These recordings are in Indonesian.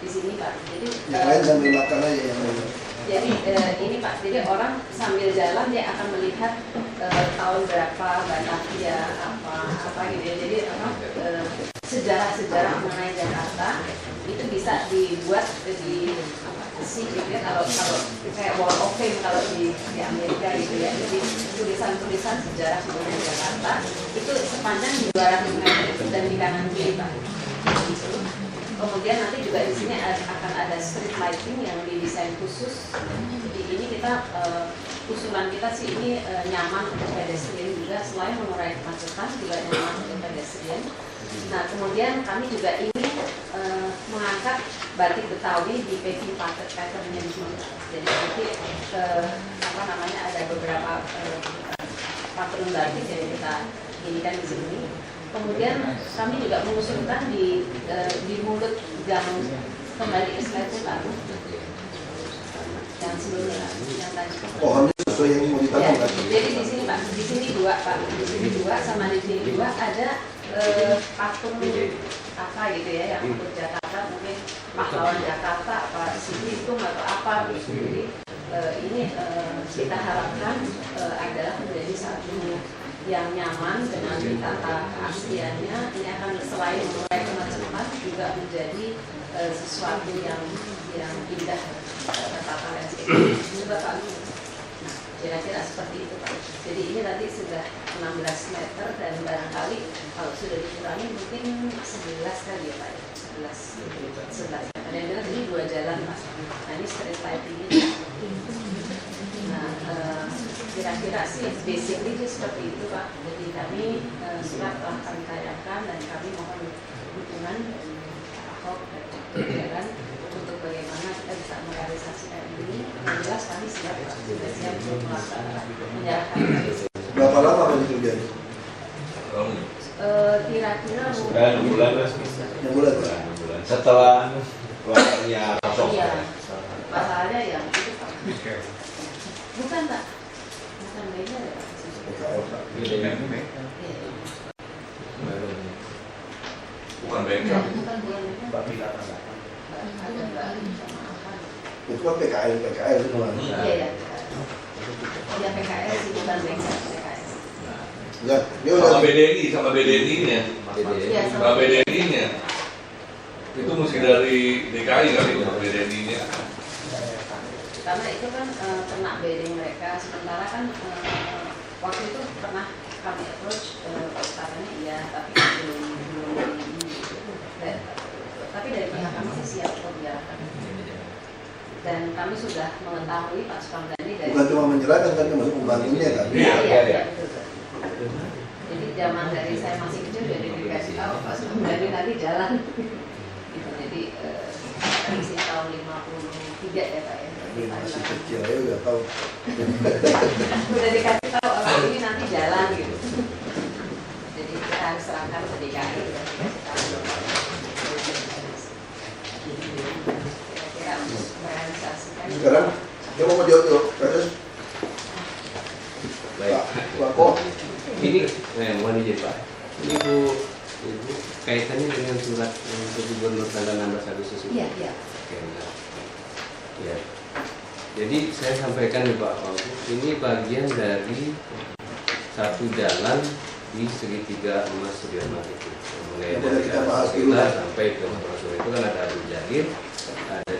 di sini Pak. Jadi yang lain sambil makan aja yang lain. Jadi ini Pak, jadi orang sambil jalan dia akan melihat tahun berapa Batavia apa gitu ya. Jadi sejarah-sejarah mengenai Jakarta itu bisa dibuat di sih gitu ya, kalau kayak Wall of Fame kalau di Amerika gitu ya. Jadi tulisan-tulisan sejarah mengenai Jakarta itu sepanjang 200 meter itu dan di kanan kiri Pak. Gitu. Kemudian nanti juga di sini akan ada street lighting yang didesain khusus. Jadi ini kita usulan kita sih ini nyaman untuk pedestrian juga, selain mengurangi kemacetan juga nyaman untuk pedestrian. Nah kemudian kami juga ingin mengangkat batik Betawi di paving pattern-nya di sini. Jadi nanti ada beberapa pattern batik yang kita inikan di sini. Kemudian kami juga mengusulkan di mulut gang kembali ke slide lalu yang sebelumnya yang tadi. Pohonnya sesuai yang mau ditanam kan? Jadi di sini Pak, di sini dua Pak, di sini dua sama di sini dua ada patung apa gitu ya yang untuk Jakarta, mungkin pahlawan Jakarta apa Situ atau apa gitu. Jadi ini kita harapkan adalah menjadi satu yang nyaman dengan ditata keasliannya. Ini akan selain mengurangi kemacetan juga menjadi sesuatu yang indah tertata landscape. Coba Pak, nah, kira-kira seperti itu Pak. Jadi ini tadi sudah 16 meter dan barangkali kalau sudah dikurangi mungkin 11 kali ya Pak, 11. Ada yang bilang ini 2 jalan Pak. Nah ini street lighting ini. Nah kira-kira sih basically itu seperti itu Pak. Jadi kami surat telah kami tanyakan dan kami mohon dukungan Ahok dan jalan untuk bagaimana kita bisa merealisasikan ini. Yang jelas kami siap Pak, sudah siap untuk menyerahkan. Berapa lama kan itu jadi? Kira-kira 6 bulan lah. 6 bulan Pak. Setelah keluarnya Ahok. Iya, masalahnya yang itu Pak. Bukan Pak, bukan beda ya Pak. Iya. Bukan bengkel. Bukan Mbak Bila ada Mbak sama apa? Itu kan PKL semua. Iya ya. Iya PKS sih bukan bengkel PKS. Ya, dia Sama udah BDNI-nya. Iya Sama BDNI-nya. Itu mesti dari DKI kali untuk BDNI-nya. Karena itu kan kena BD mereka, sementara kan waktu itu pernah kami approach katanya iya, tapi belum tapi dari pihak kami sih siap untuk menjalankan. Dan kami sudah mengetahui Pak Sukamdhani dari bukan cuma menyerahkan kan, masuk membantunya kan. iya betul. Jadi zaman dari saya masih kecil jadi dikasih tahu Pak Sukamdhani nanti jalan. Gitu. Jadi kami sih tahun 53 ya Pak ya. Masih kecil ya udah tahu. Udah dikasih tahu orang ini nanti jalan gitu. Jadi kita harus serahkan ke DKI dan dikasih tahu. Kira-kira untuk merealisasikan. Sekarang dia mau jawab dulu. Terus Baik. Pak Ko, Ini mohon izin Pak. Ini Ibu kaitannya dengan surat Gubernur tanggal 16 Agustus itu. Iya. Oke, benar. Ya. Jadi saya sampaikan nih Pak Wagub, ini bagian dari satu jalan di segitiga emas Sudirman itu. Mulai dari kita bahas dulu. kita sampai ke Masuk itu kan ada Abu Jahir, ada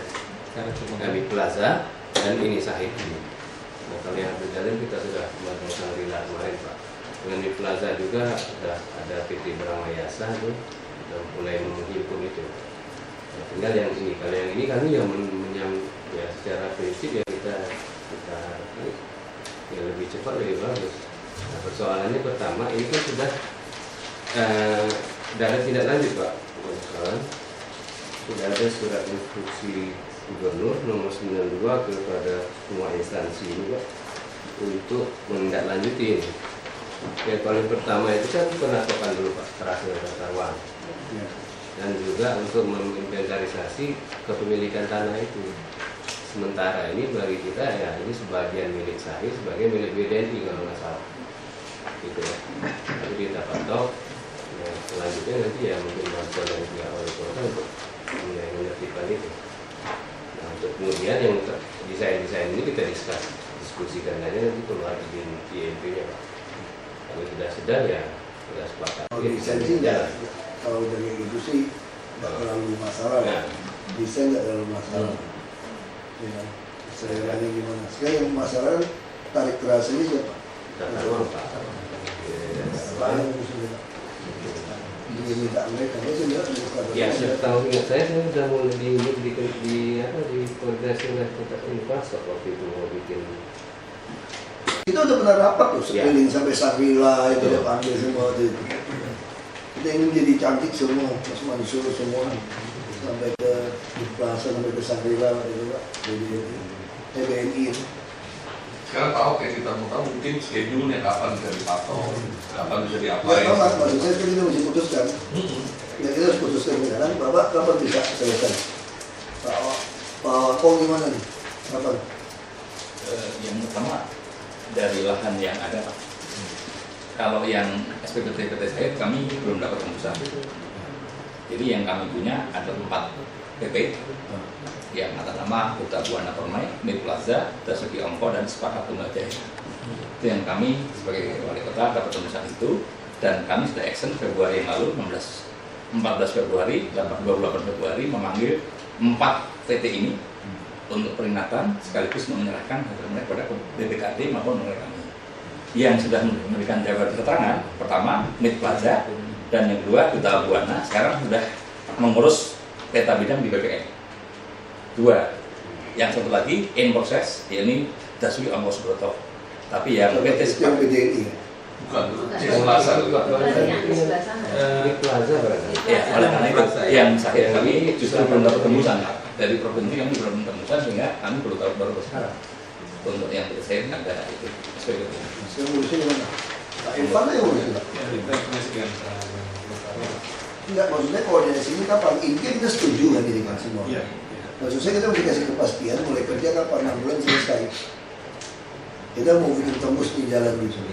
Kami Plaza, dan ini Sahid. Nah, kalau yang Abu Jahir kita sudah melakukan rila kemarin Pak. Dengan di Plaza juga sudah ada PT Bramayasa tuh, sudah mulai menghimpun itu. Nah, tinggal yang ini, kalau yang ini kami yang ya secara prinsip ya kita ya lebih cepat lebih bagus. Nah, persoalannya pertama ini kan sudah ada tindak lanjut Pak. Sekarang sudah ada surat instruksi Gubernur nomor 92 kepada semua instansi ini Pak untuk menindaklanjuti ini. Yang paling pertama itu kan penetapan dulu Pak terakhir tata ruang. Dan juga untuk menginventarisasi kepemilikan tanah itu. Sementara ini bagi kita ya ini sebagian milik saya, sebagian milik BDNI kalau nggak salah. Gitu ya. Tapi kita patok. Ya, selanjutnya nanti ya mungkin bantuan dari pihak wali kota untuk menertibkan melakukan itu. Nah, untuk kemudian yang desain-desain ini kita diskusikan aja nanti keluar di IMP-nya Pak. Kalau sudah ya sudah sepakat. Kalau desain sih kalau udah kayak gitu sih nggak terlalu masalah. Nah, Desain nggak terlalu masalah. Ya, seleranya gimana? Sekarang yang masalah kan tarik kerasnya siapa? tata ruang Pak. Apa yang mesti dia minta mereka itu dia Ya, setahu ingat saya sudah mulai di koordinasi oleh Kota Infrastruktur waktu itu mau bikin. kita udah pernah rapat tuh sekeliling Ya. sampai Sarila itu udah panggil semua itu. Kita ingin jadi cantik semua, Mas Mansur semua sampai ke Plaza sampai ke Sarila itu Pak. Jadi TBNI itu. Sekarang Pak Ahok yang kita mau tahu mungkin schedule-nya kapan bisa dipatok, kapan bisa Ya diapain. Pak, maksud saya kita mesti putuskan. Ya kita harus putuskan sekarang, Bapak kapan bisa selesai? Pak Kong gimana nih? Kapan? Yang pertama dari lahan yang ada Pak. Kalau yang SPPT saya kami belum dapat tembusan. Jadi yang kami punya ada 4 PP yang atas nama Kota Buana Permai, Mid Plaza, Dasuki Ongko dan Sepakat Tunggal Jaya. Itu yang kami sebagai wali kota dapat tembusan itu, dan kami sudah action Februari yang lalu 14 Februari, 28 Februari memanggil 4 PT ini untuk peringatan sekaligus menyerahkan hasil mereka kepada BPKD maupun mereka kami. Yang sudah memberikan jabatan keterangan pertama Mid Plaza, dan yang kedua Kota Buana sekarang sudah mengurus peta bidang di BPN. 2, yang satu lagi in proses, yakni Dasuki Ongko Subroto. Tapi yang PT Itu yang PDI. Bukan, simulasi. Di sebelah sana. Di Plaza berarti. Ya, oleh karena itu yang saya kami justru belum dapat tembusan Pak. Dari provinsi kami belum tembusan sehingga kami baru sekarang. Untuk yang saya ada itu SPPT. Sekarang ngurusnya gimana? Pak Irfan aja ngurusnya Pak. Enggak, maksudnya koordinasi ini kapan? Intinya kita setuju kan ini kan semua. Maksud saya kita mesti kasih kepastian mulai kerja kapan 6 bulan selesai. Kita mau bikin tembus di jalan gitu.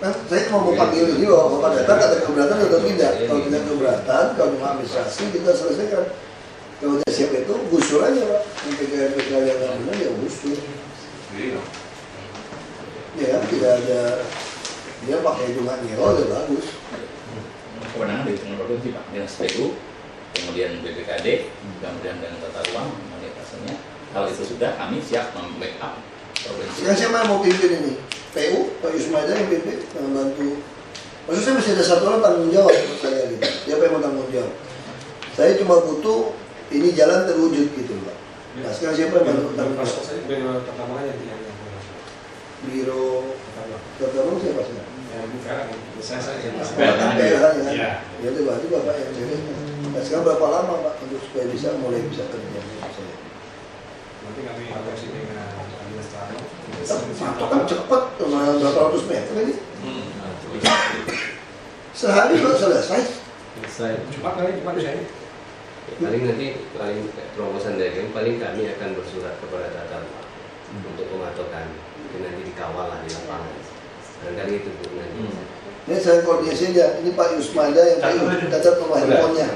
Nah, saya cuma mau panggil ini bahwa Bapak datang ada keberatan atau tidak. Kalau tidak keberatan, kalau cuma administrasi kita selesaikan. Kalau udah siap itu gusur aja Pak. Yang PKL yang nggak benar ya gusur. Ya tidak ada dia pakai cuma nyewa udah bagus. Kewenangan dari provinsi Pak, dengan SPU, kemudian BPKD, kemudian dengan tata ruang, kemudian pasalnya. Kalau itu sudah, kami siap membackup provinsi. Sekarang siapa yang mau pimpin ini? PU, Pak Yusmaida yang pimpin, yang bantu. Maksud saya masih ada satu orang tanggung jawab untuk saya gitu. Siapa yang mau tanggung jawab? Saya cuma butuh ini jalan terwujud gitu Pak. Nah sekarang siapa yang bantu tanggung jawab? Biro pertamanya yang Biro Pertama siapa sih? saya Ya itu berarti Bapak yang beresnya. Nah sekarang berapa lama Pak untuk supaya mulai bisa kerja? nanti kami adopsi dengan administrator. Itu kan cepet, cuma berapa ratus meter ini. Sehari Pak selesai. Cuma saya Paling nanti terobosan dari kami, paling kami akan bersurat kepada Tata Ruang untuk pematokan. Nanti dikawal lah di lapangan. Barangkali itu Bu nanti. Ini saya koordinasi aja. Ini Pak Yusmaida yang catat nomor handphonenya.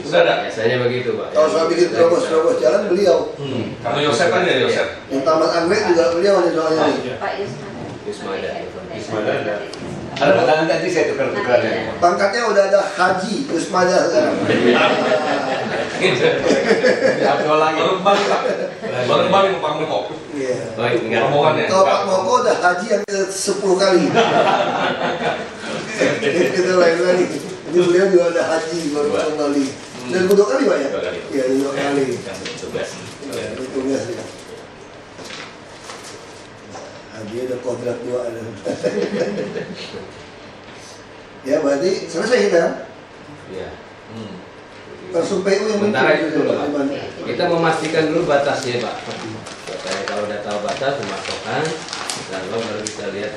Sudah ada. Biasanya begitu Pak. Kalau saya bikin terobos jalan beliau. Kamu Yosep aja Yosep. Yang Taman Anggrek juga beliau nih soalnya nih. Pak Yusmaida. Yusmaida. Ada pertanyaan tadi saya tukar-tukar ya. Pangkatnya udah ada Haji Yusmaida sekarang. Apa lagi? Baru kembali Pak. Baru kembali ke Pak Moko. Iya. Baik, enggak. Rombongannya. Kalau Pak Moko udah haji yang ke 10 kali. Itu lain lagi. Ini beliau juga ada haji baru kembali. Dan 2 kali Pak ya? 2 kali. Iya 2 kali. Yang tugas. Itu tugas ya. Haji ada kodrat 2 ada. Ya berarti selesai kita. Iya. Langsung PU yang Sementara bikin, itu dulu, Pak. gimana? Kita memastikan dulu batasnya Pak. Supaya kalau udah tahu batas pematokan, lalu baru kita lihat.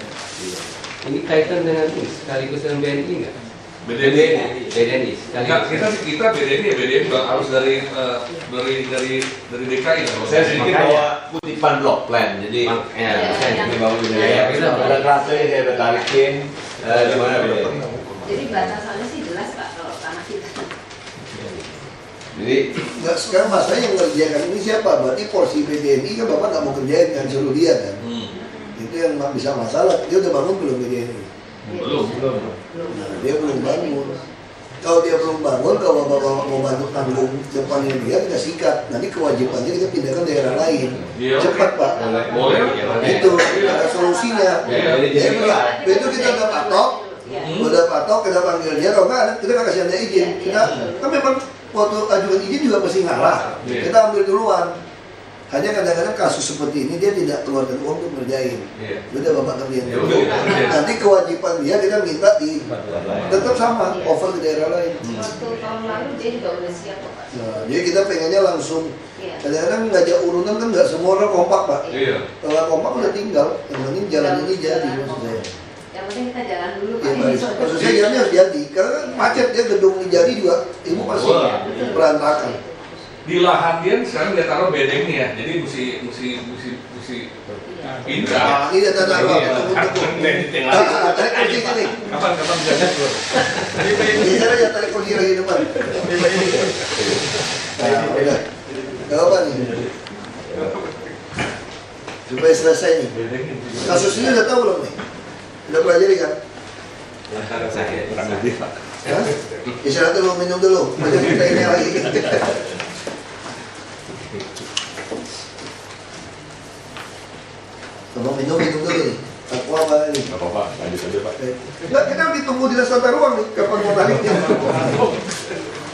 Ini kaitan dengan ini sekaligus dengan BNI nggak? BDNI Enggak, sekaligus. kita BDNI juga harus dari DKI. Saya sedikit bawa kutipan block plan. Jadi Ya, ini bawa dulu Ya, ya. kita Ada kerasnya saya udah tarikin. Di mana beda? Jadi batasannya sih jelas Pak kalau tanah kita. Jadi Nggak, sekarang masalahnya yang ngerjakan ini siapa? Berarti porsi BDNI kan Bapak nggak mau kerjain kan, suruh dia kan. Itu yang bisa masalah. Dia udah bangun belum BDNI? Belum. Nah, dia belum bangun. Kalau dia belum bangun, kalau Bapak mau bantu tanggung depannya dia, kita sikat. Nanti kewajibannya kita pindahkan daerah lain. Iya, Cepat Pak. Boleh. Itu ada solusinya. Itu kita udah patok, kita panggil dia. Kalau nggak, kita nggak kasih anda izin. Kita kan memang waktu ajukan izin juga pasti ngalah. Kita ambil duluan. Hanya kadang-kadang kasus seperti ini dia tidak keluarkan uang untuk ngerjain. Udah Bapak kerjain Ya dulu. udah, kita kerjain. Nanti kewajiban dia kita minta di tetap sama, over ke daerah lain. Waktu tahun lalu dia juga udah siap kok Pak. Nah, jadi kita pengennya langsung. Iya. Kadang-kadang ngajak urunan kan nggak semua orang kompak Pak. Iya. Kalau kompak udah tinggal, yang penting jalan ini jadi maksud saya. Yang penting kita jalan dulu Iya, Pak. Pak. Maksud saya jalannya harus jadi. Karena kan macet dia gedung ini jadi juga, ibu pasti Wah. berantakan. Di lahan dia sekarang dia taruh bedengnya, jadi mesti pindah. Nah, ini data apa? Tarik kursi sini. Kapan bisa keluar? Ini cara ya tarik kursi lagi depan. Nah, udah. Gak apa nih. Supaya selesai nih. Kasus ini udah tahu belum nih? Udah pelajari kan? Hah? Istirahat dulu, minum dulu. Macam kita ini lagi. Kalau minum dulu nih. Aku apa ini? nggak apa-apa, lanjut aja Pak. Enggak, kita ditunggu di tata ruang nih. Kapan mau tariknya?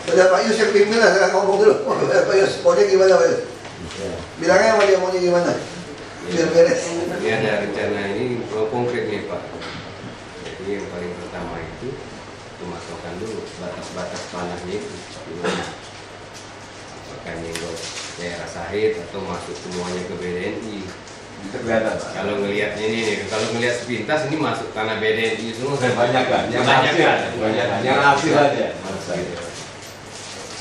Ada Pak Yus yang pimpin lah, saya ngomong dulu. Pak Yus, maunya gimana Pak Yus? Bilangnya sama dia maunya gimana? Biar beres. Ini ada rencana ini konkret nih Pak. Jadi yang paling pertama itu memasukkan dulu batas-batas tanahnya itu gimana. Apakah nyenggol daerah sahid atau masuk semuanya ke BDNI. Kelihatan Pak. Kalau ngelihatnya ini nih, kalau ngelihat sepintas ini masuk tanah BDNI semua. Banyak kan? Yang Banyak hasil, kan? yang hasil aja.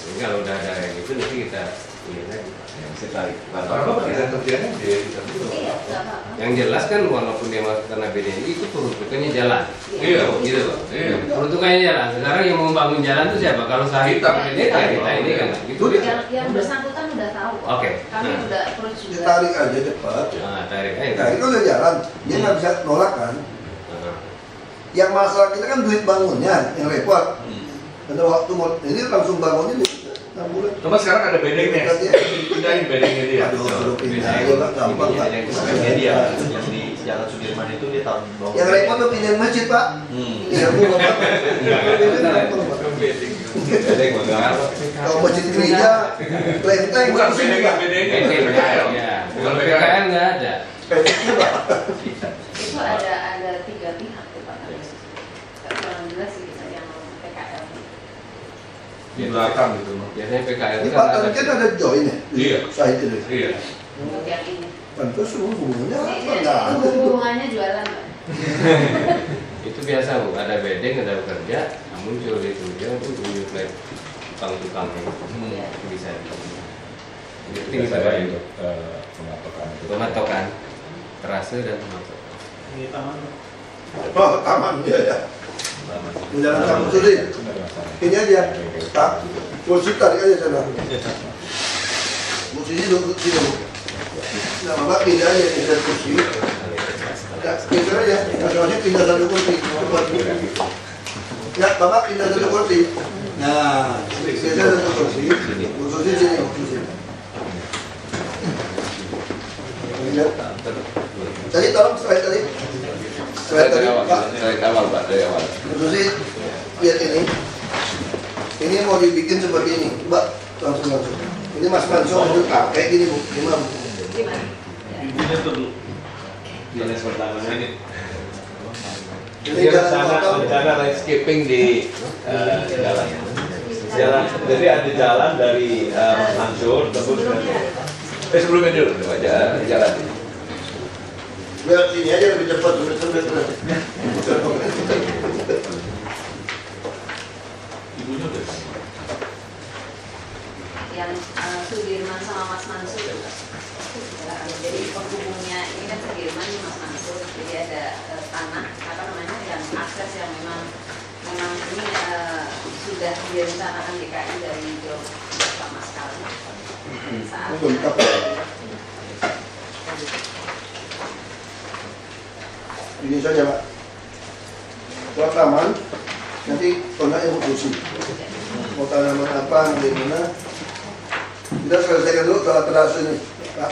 Jadi kalau udah ada yang itu nanti kita lihat lagi. Yang saya tarik. Apa pekerjaan kerjanya dia kita dulu. Iya, nggak apa-apa. Yang jelas kan walaupun dia masuk tanah BDNI itu peruntukannya jalan. Iya. Gitu loh. Iya. Peruntukannya jalan. Sekarang yang membangun jalan itu siapa? Kalau sahid Kita. kita ini kan. Gitu. Yang bersangkutan udah tahu. Oke. Kami Nah. udah approach juga. Ditarik aja cepat. Nah, tarik aja. Tarik kan udah jalan. Dia nggak bisa nolak kan. Nah, Yang masalah kita kan duit bangunnya, yang repot. Pada waktu mau ini langsung bangunnya di 6 bulan. Cuma sekarang ada bedengnya. Pindahin bedengnya dia. Aduh, suruh pindah aja Pak, gampang Pak. Yang dia yang di Jalan Sudirman itu dia taruh di bawah. Yang repot tuh pindahin masjid Pak. Iya Bu Bapak. Bedeng enggak. Kalau masjid gereja, kelenteng Bukan bagus ini bedengnya, Pak. bedengnya. ini PKL. Ya, bukan PKL nggak ada. Pendeknya Pak. Itu ada 3 pihak tuh Pak. Tapi yang jelas sih yang PKL. Di belakang gitu. Biasanya PKL Ini itu Pak, kan tadi kan ada join ya? Iya. Sahid itu. Iya. Untuk yang ini. Pantas hubungannya apa? Ini Nggak ada. hubungannya jualan Pak. itu biasa Bu, ada bedeng, ada bekerja, namun muncul itu dia untuk menyuplai tukang-tukangnya. Iya. Bisa. Jadi Ini bisa saya bantu. untuk pematokan. Pematokan terase dan pematokan. Ini taman. Oh, taman dia ya. Jalan kamu sendiri. Ini aja. Pak, kursi tarik aja sana. Kursi duduk sini. Nah, Bapak pindah aja pindah kursi. Ya, pindah aja. Masalahnya pindah satu kursi. Ya, Bapak pindah satu kursi. Nah, pindah satu kursi. Kursi sini. Kursi. Tadi tolong slide tadi. Slide tadi, Pak. Dari awal Pak, dari awal. Kursi, lihat ini. Ini mau dibikin seperti ini, Mbak. Langsung. Ini Mas Mansur itu kayak gini Bu. Gimana? Gimana? Ya. Ibunya tuh dulu. Dinas pertama ini. Ini jalan potong. Rencana landscaping di jalan. Jalan, jadi ada jalan dari Mansur tembus ke sebelumnya dulu jalan. Lihat sini aja lebih cepat, lebih cepat. Ibunya udah. Yang Sudirman sama Mas Mansur. Jadi penghubungnya ini kan Sudirman ini Mas Mansur. Jadi ada tanah apa namanya yang akses yang memang ini sudah direncanakan DKI dari jauh pertama. saat Ini lengkap ya. Ini saja Pak. Kalau taman, nanti kontaknya Bu Susi. Mau tanaman apa, di mana? Kita selesaikan dulu kalau terasa ini, Pak.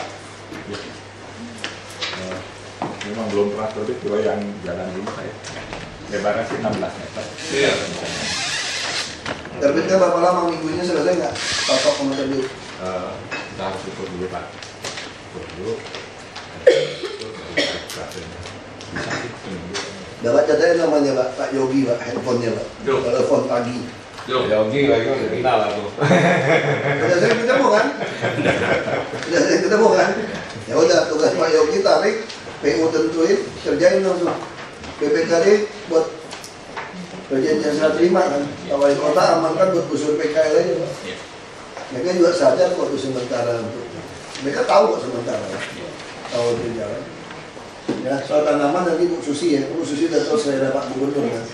Memang belum pernah terbit kalau yang jalan ini saya. Lebarnya sih 16 meter. Iya. Terbitnya berapa lama minggunya selesai nggak? Patok sama terbit. Kita harus ukur dulu Pak. Ukur dulu. Bisa sih seminggu. Dapat catatnya namanya Pak Yogi Pak, handphonenya Pak. Yo. Telepon pagi. Yo. Yogi lagi udah kenal aku. Udah sering ketemu kan? Udah sering ketemu kan? Ya udah, tugas Pak Yogi tarik, PU tentuin, kerjain langsung. BPKD buat perjanjian serah terima kan. Wali kota amankan buat usul PKL aja Pak. Mereka juga sadar kok itu sementara untuk. Mereka tahu kok sementara. Tahu itu jalan. Ya, soal tanaman nanti Bu Susi ya. Bu Susi udah tahu selera Pak Gubernur kan.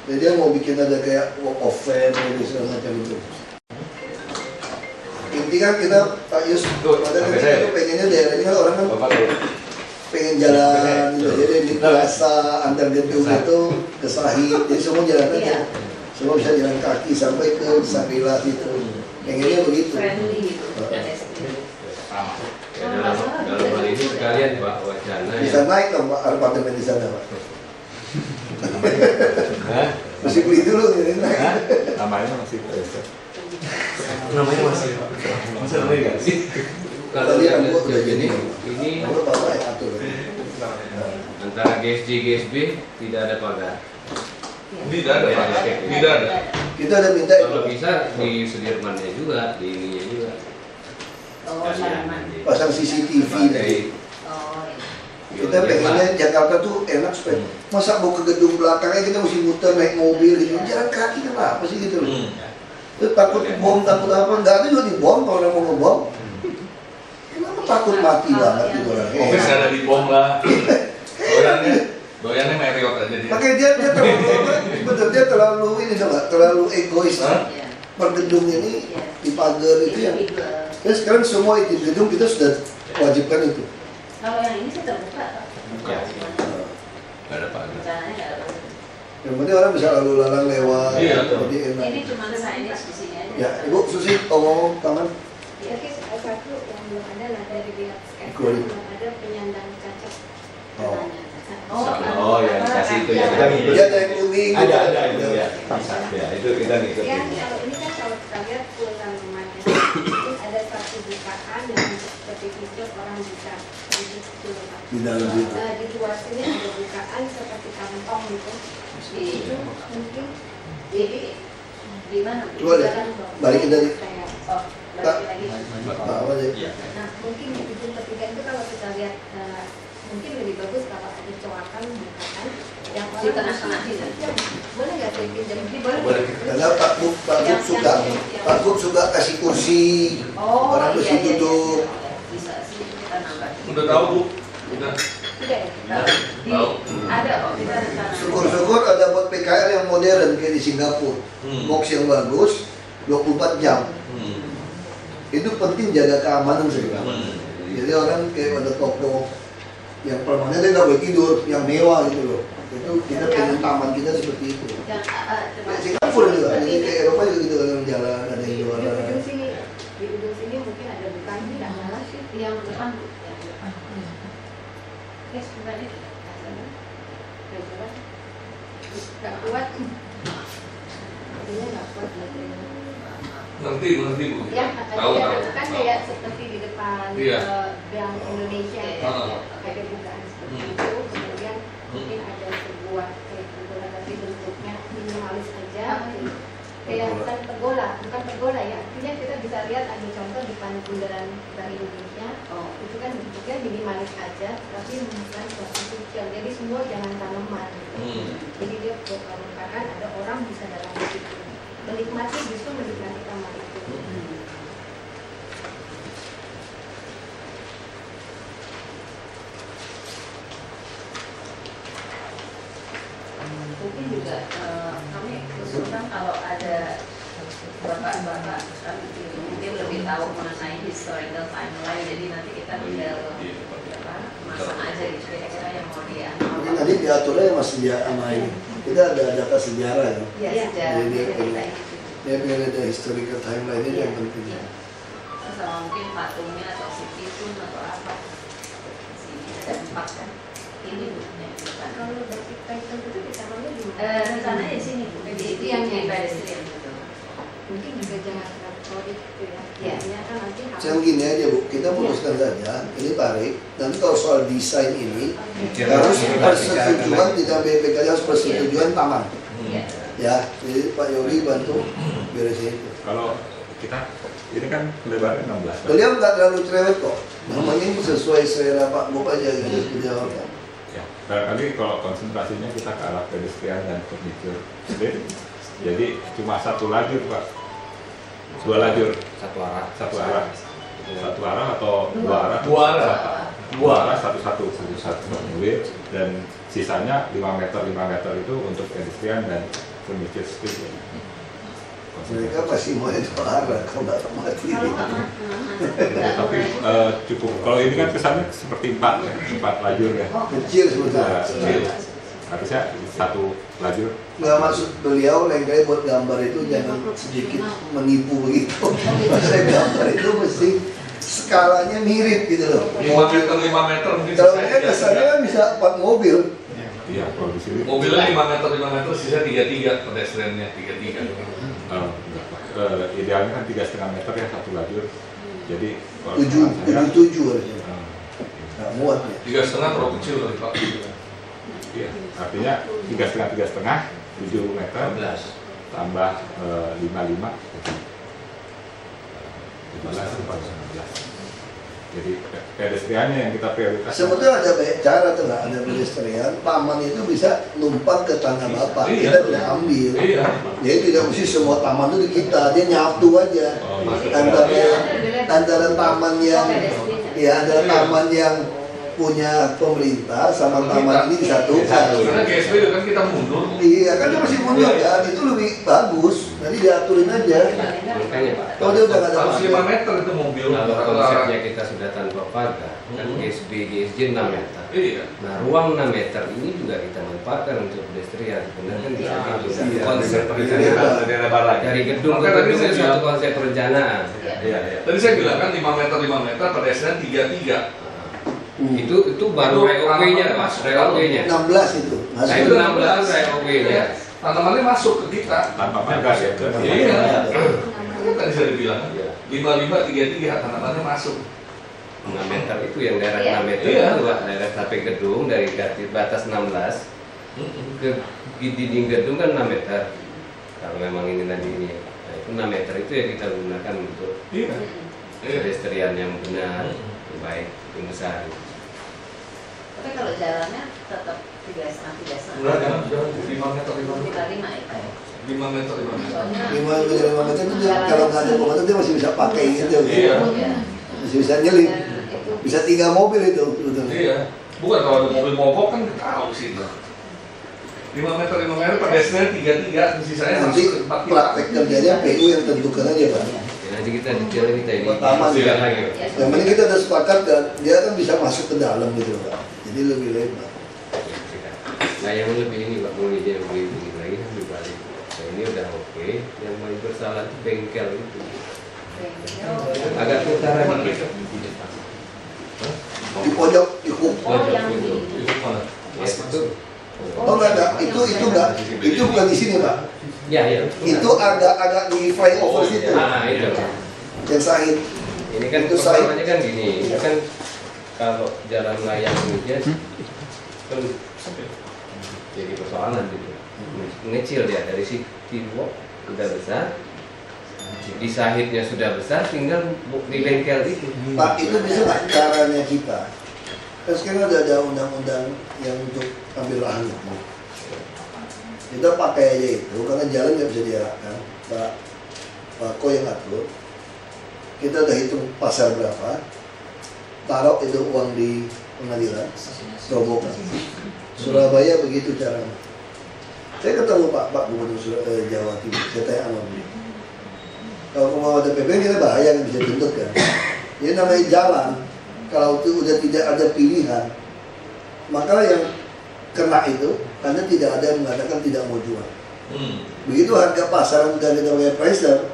Jadi dia mau bikin ada kayak walk of fame gitu segala macam itu. Intinya kita Pak Yus, pada kita tuh pengennya daerahnya kan orang kan pengen jalan gitu. Jadi di plaza antar gedung itu ke Sahid, jadi semua jalan aja. Semua bisa jalan kaki sampai ke Sabila itu. Pengennya begitu. friendly gitu. Ya, dalam hal ini sekalian Pak wacana Bisa naik dong Pak apartemen di sana Pak. Mesti beli dulu jadi naik. Namanya masih terasa. namanya masih namanya nggak sih? Kalau Tadi yang kan gua udah jadi jadi. ini Kalau Bapak ya atur. antara GSJ GSB tidak ada pagar. Tidak ada, Pak. Tidak ada. Kita ada minta Kalau bisa di Sudirmannya juga, di ininya juga. Oh, tanaman. pasang CCTV dari. Oh, iya. Kita pengennya Jakarta tuh enak supaya masa mau ke gedung belakangnya kita mesti muter naik mobil gitu. Jalan kaki kenapa sih gitu loh. Terus takut bom, takut apa, nggak ada juga dibom kalau orang mau ngebom. Kenapa takut mati banget gitu orang? Office nggak ada di bom lah. Doyannya Marriott aja dia. Makanya dia terlalu apa? Betul dia terlalu ini sama, terlalu egois. Hah? Iya. Per gedung ini di pagar itu yang. Individual. Ya sekarang semua itu gedung kita sudah wajibkan itu. Kalau yang ini sih terbuka, Pak. Ya. Nggak ada pagar. Rencananya nggak ada. Yang penting orang bisa lalu lalang lewat, Iya. jadi enak. Ini cuma signage di sini aja. Ya, Ibu Susi ngomong taman. Ya, satu yang belum ada lah dari pihak SKS Kulit. belum ada penyandang cacat. Oh. Katanya. Oh, yang kasih itu ya. Kita ngikut. Dia ada yang booming. Ada itu ya. Ya, itu kita ngikut. Ya, kalau ini kan kalau kita lihat pulang rumahnya, mungkin ada satu bukaan yang seperti itu orang bisa di situ. Di dalam situ. Di luar sini ada bukaan seperti kantong gitu. Itu mungkin Jadi di mana? Bu? Coba deh, balikin dari. Oh, balik lagi. Apa aja? Nah, mungkin di ujung ketiga itu kalau kita lihat mungkin lebih bagus kalau ada coakan bukaan yang Di tengah-tengah itu. boleh nggak saya pinjam? Ini boleh. Boleh. Karena Pak Gub suka, Pak Gub suka kasih kursi, Oh, orang iya, mesti iya, duduk. iya. Bisa sih kita nambah. Udah tahu, Bu? Udah. Tidak ya? Ada kok kita rencana. Syukur-syukur ada buat PKL yang modern kayak di Singapura. Box yang bagus, 24 jam. Itu penting jaga keamanan sih. Jadi orang kayak ada toko yang permanen dia nggak boleh tidur, yang mewah gitu loh. Itu kita pengen taman kita seperti itu. Yang Kayak Singapura juga, jadi kayak Eropa juga gitu orang jalan ada yang Di jualan. ujung sini, di ujung sini mungkin ada bukaan tidak malah sih. yang depan Bu. Yang depan. Yes, bukan itu. Nggak jelas. Nggak kuat. Artinya nggak kuat baterainya. Mengerti, Bu. Ya, Tahu, ya, tahu. kan kayak seperti di depan Iya. Bank Indonesia Ah. ada bukaan seperti itu, kemudian mungkin ada sebuah kayak pergola tapi bentuknya minimalis aja, kayak bukan pergola ya. Artinya kita bisa lihat ada contoh di depan bundaran Bank Indonesia. Oh, Itu kan bentuknya minimalis aja, tapi bukan suatu sosial. Jadi semua jangan tanaman. Jadi dia merupakan ada orang bisa dalam situ menikmati, justru menikmati taman itu. mungkin juga kami usulkan kalau ada bapak-bapak kami mungkin lebih tahu mengenai historical timeline, jadi nanti kita tinggal masang aja gitu kira-kira yang mau dia. Mungkin nanti diaturnya sama sejarah sama ini. Kita ada data sejarah ya. Ya, sejarah Jadi kita dia pengen ada historical timeline itu yang penting. Iya. Terus sama mungkin patungnya atau situn atau apa. Sini ada 4 kan. Ini Bu yang di depan. Kalau basic title itu ditaruhnya di mana? Rencananya di sini Bu. Di yang pedestrian gitu. Mungkin juga jangan terlalu proyek gitu ya. Iya. Ya kan nanti Sekarang gini aja Bu, kita putuskan saja, ini tarik. Nanti kalau soal desain ini harus persetujuan tidak BPK, harus persetujuan taman. Iya. Ya, jadi Pak Yogi bantu beresin itu. Kalau kita ini kan lebarnya 16. Beliau nggak terlalu cerewet kok. Namanya ini sesuai selera Pak Bob aja gitu dijawabkan. Ya, barangkali kalau konsentrasinya kita ke arah pedestrian dan furniture. Jadi cuma satu lajur Pak, 2 lajur, Satu arah. satu arah atau 2 arah, Dua arah. dua arah satu mobil, dan sisanya 5 meter itu untuk pedestrian dan furniture street. Mereka pasti mau itu arah kalau nggak mati. Tapi cukup. Kalau ini kan kesannya seperti 4 lajur ya. Kecil sebetulnya. Kecil. Harusnya 1 lajur. Nggak maksud beliau lengkapnya buat gambar itu jangan sedikit menipu begitu. Maksudnya gambar itu mesti skalanya mirip gitu loh. 5 meter mungkin Kalau sisanya ini kesannya kan bisa 4 mobil. Iya, kalau di sini. mobilnya 5 meter, sisa 33 pedestriannya 33. Idealnya kan 3,5 meter ya 1 lajur. Jadi kalau 7 harusnya. Nggak muat ya. 3,5 terlalu kecil kali Pak. iya, artinya 3,5 7 meter 12. tambah 55 17. Jadi pedestriannya yang kita prioritaskan. Sebetulnya ada banyak cara tuh nggak, ada pedestrian. Taman itu bisa numpang ke tanah bapak, Iya. kita tidak ambil. Iya. Jadi tidak mesti semua taman itu di kita, dia nyatu aja. Antara taman yang antara taman yang punya pemerintah sama taman ini disatukan. Karena GSP kan kita mundur. Iya, kan dia masih mundur kan, itu lebih bagus. Nanti diaturin aja. Makanya Pak. Oh, dia udah nggak ada Harus 5 meter itu mobil. Kalau Satu konsepnya arah. kita sudah tanpa pagar, kan GSB 6 meter. Iya. Nah, ruang 6 meter ini juga kita manfaatkan untuk pedestrian. Sebenarnya kan bisa Iya. itu konsep lebaran. dari gedung ke Maka tadi gedung saya itu bilang- satu konsep perencanaan. Iya. Tadi saya bilang kan 5 meter pedestrian 33. Itu baru ROW-nya, Mas. ROW-nya. 16 itu. Nah, Masuk. itu 16 ROW-nya. Tanamannya masuk ke kita. Tanpa pagar ya. Iya. Kan tadi saya bilang 55 33 tanamannya masuk. 6 meter itu yang daerah Iya. 6 meter Iya. itu Pak, daerah sampai gedung dari batas 16 ke dinding gedung kan 6 meter. Kalau memang ini tadi ini, nah, itu 6 meter itu yang kita gunakan untuk Iya. pedestrian yang benar, yang baik, yang besar. Tapi kalau jalannya tetap 3,5 Enggak, jangan 5 meter 5 meter. 5 itu ya. 5 meter 5 meter. Soalnya 5 meter itu dia, kalau nggak ada pemotong dia masih bisa pakai gitu. Iya. ya, Masih bisa nyelip. itu Bisa 3 mobil itu. Sebetulnya. Iya. Bukan kalau ada mobil mogok kan kita tahu sih. 5 meter pedestrian 33 sisanya Nanti masuk ke tempat kita. praktek kerjanya PU yang tentukan aja Pak. Ya, nanti kita detail kita ini. Pertama, Siap lagi. ya, Yang penting kita udah sepakat dan dia kan bisa masuk ke dalam gitu Pak. Jadi lebih lebar. Nah yang lebih ini Pak, mau ide lebih begini lagi kan dibalik. Nah ini udah oke. Yang paling bersalah itu bengkel itu. Agak ke utara dikit. Di pojok, di hook. Oh, yang itu. di Itu mana? Ya, itu. Oh enggak ada, itu enggak. Itu bukan di sini Pak. Ya ya. Itu agak di flyover situ. Nah itu. Yang sahid. Ini kan Itu saya- persoalannya kan gini. Ini kan kalau jalan layang ini kan jadi persoalan gitu. Mengecil dia dari City Walk sudah besar, di Sahidnya sudah besar, tinggal di bengkel itu. Pak, itu bisa nggak caranya kita? Kan sekarang ada undang-undang yang untuk ambil lahan itu. Kita pakai aja itu, karena jalan nggak bisa diarahkan. Pak Ko yang ngatur. Kita udah hitung pasar berapa, taruh itu uang di pengadilan, robokan. Surabaya begitu caranya. Saya ketemu Pak Gubernur Jawa Timur, saya tanya sama beliau. Kalau mau ada PP kita bahaya kan bisa tuntut kan. Jadi namanya jalan, kalau itu udah tidak ada pilihan, maka yang kena itu karena tidak ada yang mengatakan tidak mau jual. Begitu harga pasaran dari namanya pricer,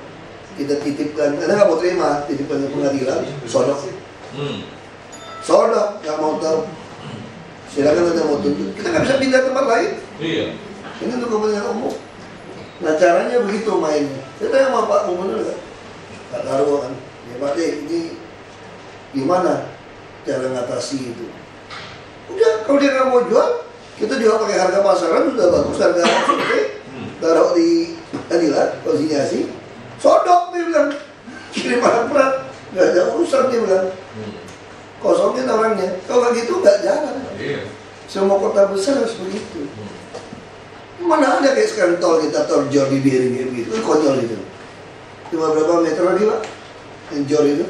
kita titipkan, karena nggak mau terima, titipkan ke pengadilan, sodok. Sodok, nggak mau tahu. Silakan Anda mau tuntut. Kita nggak bisa pindah tempat lain. Iya. Ini untuk kepentingan umum. Nah caranya begitu mainnya. Saya tanya sama Pak Gubernur kan, Pak Karwo kan, ya Pak Dek, ini gimana cara ngatasi itu? Udah, kalau dia nggak mau jual, kita jual pakai harga pasaran sudah bagus, harga survei, taruh di pengadilan, konsiliasi, sodok dia bilang, kirim alat berat, nggak ada urusan dia bilang, kosongin orangnya. Kalau nggak gitu nggak jalan. Semua kota besar harus begitu. Mana ada kayak sekarang tol kita tol jor di Biring gitu, kan konyol itu. Cuma berapa meter lagi Pak? Yang jor itu?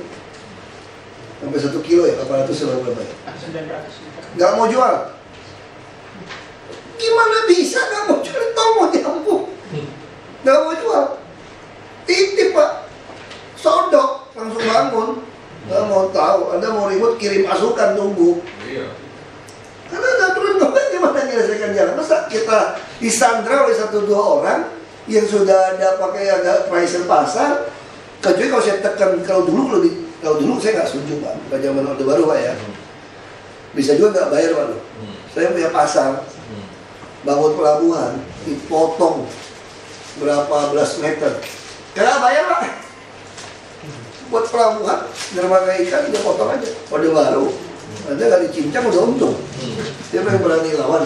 Sampai 1 kilo ya, 800 berapa ya? 900. Nggak mau jual. Gimana bisa nggak mau jual? Tol mau nyambung. Nggak mau jual. Titip Pak. Sodok, langsung bangun. Nggak mau tahu, Anda mau ribut kirim pasukan tunggu. Iya. Karena nggak turun ngomong gimana menyelesaikan jalan. Masa kita disandra oleh 1-2 orang yang sudah ada pakai agak pricer pasar. Kecuali kalau saya tekan, kalau dulu saya nggak setuju Pak. Pada zaman Orde Baru Pak ya. Bisa juga nggak bayar Pak. Saya punya pasar, bangun pelabuhan, dipotong berapa belas meter. Nggak bayar Pak. Buat pelabuhan, dermaga ikan udah potong aja. Orde Baru. Anda nggak dicincang udah untung. Siapa yang berani lawan?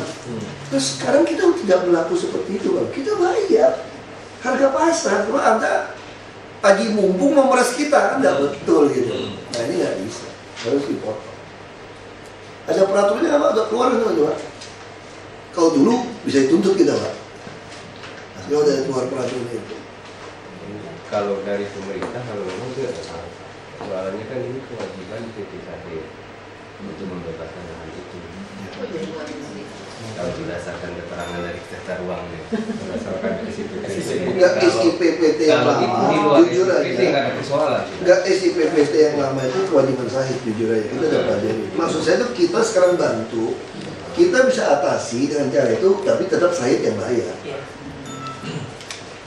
Terus sekarang kita tidak berlaku seperti itu, Bang. Kita bayar harga pasar. Cuma Anda lagi mumpung memeras kita, kan nggak betul gitu. Nah ini nggak bisa, harus dipotong. Ada peraturannya nggak Pak? Udah keluar kan Pak? Kalau dulu bisa dituntut kita Pak. Sekarang udah keluar peraturannya itu. Kalau dari pemerintah, kalau memang itu ada salah. Soalnya kan ini kewajiban PT Sahir untuk membebaskan lahan itu. Kalau berdasarkan keterangan dari tata ruangnya, berdasarkan Enggak SIPPT yang lama, jujur aja. Nggak ada persoalan. Enggak SIPPT yang lama itu kewajiban Sahid, jujur aja. Kita udah pelajari. Maksud saya tuh kita sekarang bantu, kita bisa atasi dengan cara itu, tapi tetap Sahid yang bayar.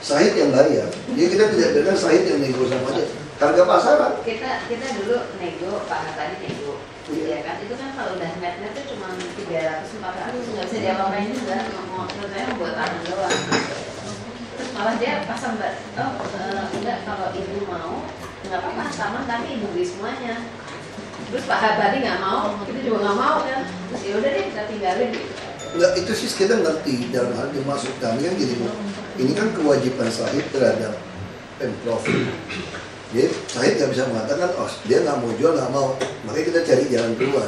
Sahid yang bayar. Jadi kita tidak biarkan Sahid yang nego sama aja. Harga pasaran. Kita dulu nego, Pak Hatta nego. Ya kan, itu kan kalau udah net itu cuma 300-400, nggak bisa diapa-apain juga. Menurut saya membuat tangan doang. Terus malah dia pasang enggak, kalau ibu mau nggak apa-apa, taman tapi ibu beli semuanya. Terus Pak Hatta nggak mau, kita juga nggak mau kan. Terus ya udah deh kita tinggalin. Enggak, itu sih kita ngerti dalam hal dimaksud kami kan gini, ini kan kewajiban Sahid terhadap Pemprov. Jadi Sahid nggak bisa mengatakan, oh dia nggak mau jual, nggak mau, makanya kita cari jalan keluar.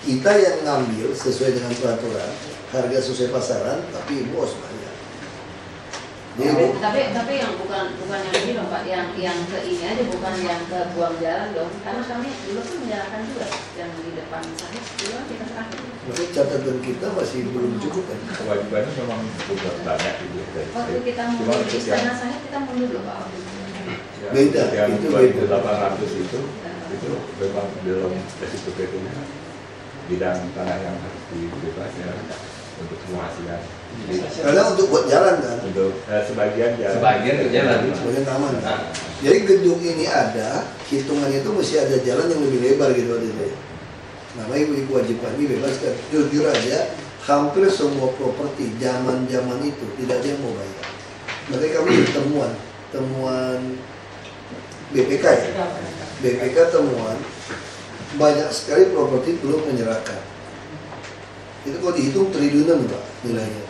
Kita yang ngambil sesuai dengan peraturan, harga sesuai pasaran, tapi ibu harus bayar. Tapi yang bukan yang ini dong Pak, yang ke ini aja, bukan yang ke buang jalan dong. Karena kami dulu kan menyerahkan juga yang di depan Sahid, dulu kita serahkan. Makanya catatan kita masih belum cukup kan. Kewajibannya memang sudah banyak gitu. Waktu kita mundur di istana Sahid, kita mundur loh Pak. Beda, yang itu 2800 itu memang belum SIPPT bidang tanah yang harus dibebas ya untuk semua ASEAN. Karena untuk buat jalan kan. Untuk sebagian jalan. Sebagian untuk jalan. Sebagian taman. Jadi gedung ini ada, hitungannya itu mesti ada jalan yang lebih lebar gitu waktu itu. Namanya kewajiban ini bebaskan. Jujur aja, hampir semua properti zaman itu tidak ada yang mau bayar. Makanya kami temuan BPK ya, BPK temuan banyak sekali properti belum menyerahkan. Itu kalau dihitung triliunan Pak nilainya.